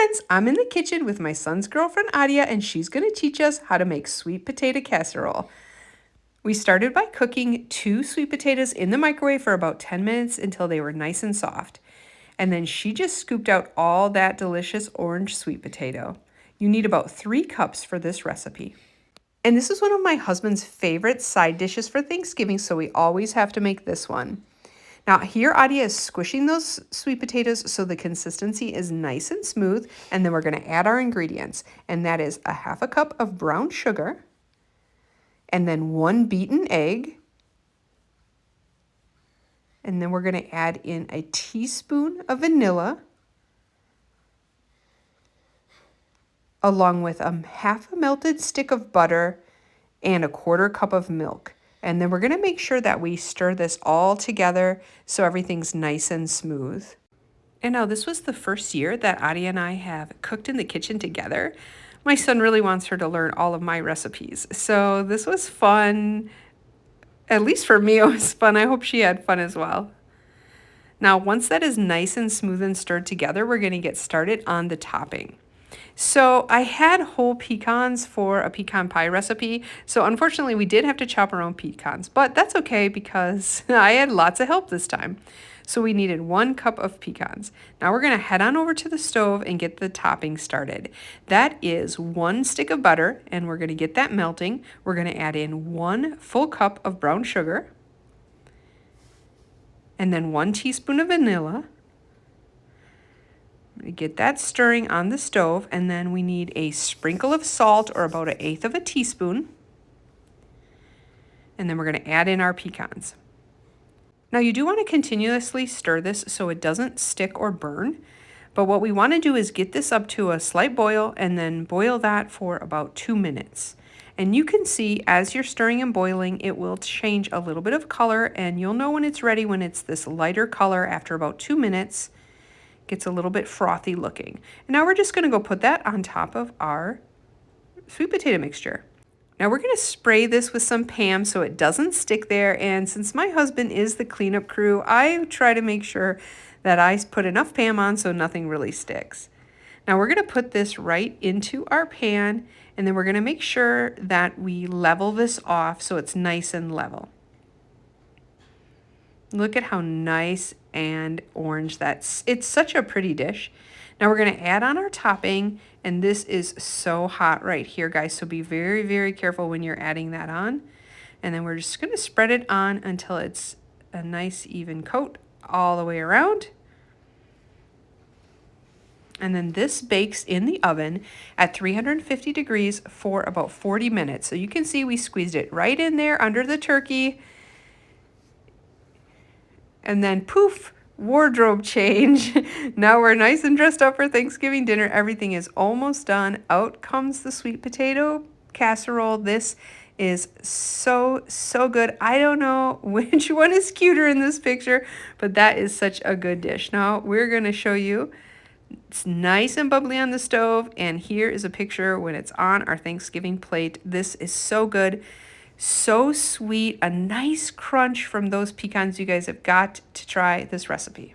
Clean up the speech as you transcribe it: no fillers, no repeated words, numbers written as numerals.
friends, I'm in the kitchen with my son's girlfriend Adia, and she's going to teach us how to make sweet potato casserole. We started by cooking 2 sweet potatoes in the microwave for about 10 minutes until they were nice and soft. And then she just scooped out all that delicious orange sweet potato. You need about 3 cups for this recipe. And this is one of my husband's favorite side dishes for Thanksgiving, so we always have to make this one. Now here Adia is squishing those sweet potatoes so the consistency is nice and smooth, and then we're going to add our ingredients, and that is a 1/2 cup of brown sugar, and then 1 beaten egg, and then we're going to add in a teaspoon of vanilla, along with a 1/2 melted stick of butter and a 1/4 cup of milk. And then we're going to make sure that we stir this all together so everything's nice and smooth. And now this was the first year that Adia and I have cooked in the kitchen together. My son really wants her to learn all of my recipes. So this was fun. At least for me, it was fun. I hope she had fun as well. Now, once that is nice and smooth and stirred together, we're going to get started on the topping. So I had whole pecans for a pecan pie recipe. So unfortunately, we did have to chop our own pecans, but that's okay because I had lots of help this time. So we needed 1 cup of pecans. Now we're going to head on over to the stove and get the topping started. That is 1 stick of butter, and we're going to get that melting. We're going to add in 1 full cup of brown sugar, and then 1 teaspoon of vanilla. Get that stirring on the stove, and then we need a sprinkle of salt, or about 1/8 of a teaspoon. And then we're going to add in our pecans. Now you do want to continuously stir this so it doesn't stick or burn, but what we want to do is get this up to a slight boil and then boil that for about 2 minutes. And you can see as you're stirring and boiling, it will change a little bit of color, and you'll know when it's ready when it's this lighter color after about 2 minutes. Gets a little bit frothy looking. And now we're just going to go put that on top of our sweet potato mixture. Now we're going to spray this with some Pam so it doesn't stick there, and since my husband is the cleanup crew, I try to make sure that I put enough Pam on so nothing really sticks. Now we're going to put this right into our pan, and then we're going to make sure that we level this off so it's nice and level. Look at how nice and orange it's such a pretty dish. Now we're going to add on our topping, and this is so hot right here, guys, so be very, very careful when you're adding that on. And then we're just going to spread it on until it's a nice even coat all the way around. And then this bakes in the oven at 350 degrees for about 40 minutes. So you can see we squeezed it right in there under the turkey. And then poof, wardrobe change. Now we're nice and dressed up for Thanksgiving dinner. Everything is almost done. Out comes the sweet potato casserole. This is so, so good. I don't know which one is cuter in this picture, but that is such a good dish. Now we're going to show you. It's nice and bubbly on the stove, and here is a picture when it's on our Thanksgiving plate. This is so good. So sweet, a nice crunch from those pecans. You guys have got to try this recipe.